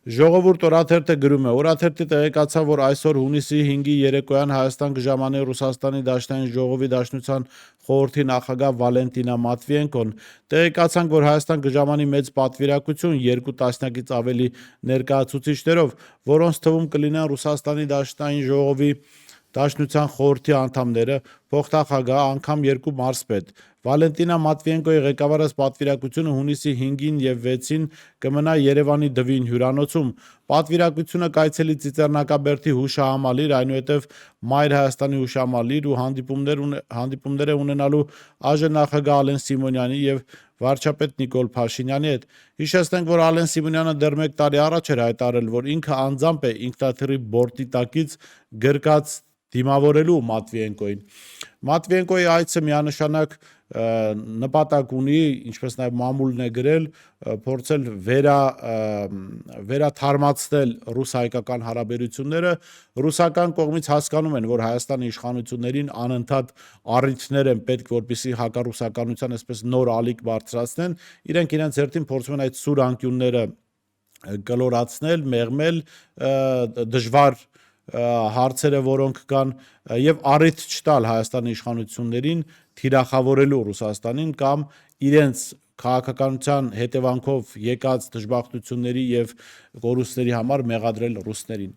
Ժողովուրդ օրաթերթը գրում է. Օրաթերթի տեղեկացավ, որ այսօր հունիսի 5-ի երեկոյան Հայաստան կժամանի Ռուսաստանի Դաշնային ժողովի Դաշնության խորհրդի նախագահ Վալենտինա Մատվիենկոն տեղեկացանք, որ Հայաստան կժամանի մեծ պատվիրակություն 2 տասնյակից ավելի ներկայացուցիչներով, որոնց թվում կլինեն Ռուսաստանի Դաշնային ժողովի Դաշնության խորհրդի անդամները, փոխնախագահ, անգամ 2 մարզպետ։ Վալենտինա Մատվիենկոյի ղեկավարած պատվիրակությունը հունիսի 5-ին եւ 6-ին կմնա Երևանի Դվին հյուրանոցում։ Պատվիրակությունը կայցելի Ծիծեռնակաբերդի հուշահամալիր, այնուհետև Մայր Հայաստանի հուշահամալիր ու հանդիպումներ է ունենալու ԱԺ նախագահ Ալեն Սիմոնյանի եւ վարչապետ Նիկոլ Փաշինյանի հետ։ Հիշեցնենք, որ Ալեն Սիմոնյանը դեռ 1 տարի առաջ էր հայտարարել, որ ինքը անձամբ է ինքնաթիռի բորտի տակից գրկած դիմավորելու Մատվիենկոին։ Մատվիենկոյի այցը միանշանակ նպատակ ունի, ինչպես նաև մամուլն է գրել, փորձել վերաթարմացնել ռուս-հայկական հարաբերությունները։ Ռուսական կողմից հասկանում են, որ Հայաստանի իշխանություններին անընդհատ առիթներ են պետք, որպեսզի հակառուսականության այսպես նոր ալիք բարձրացնեն, իրենք իրենց հերթին փորձում են այդ սուր անկյունները կլորացնել, մեղմել, դժվար հարցերը, որոնք կան, եւ առիթ չտալ Հայաստանի իշխանություններին թիրախավորելու Ռուսաստանին կամ իրենց քաղաքականության հետևանքով եկած դժբախտությունների եւ կորուստների համար մեղադրել ռուսներին։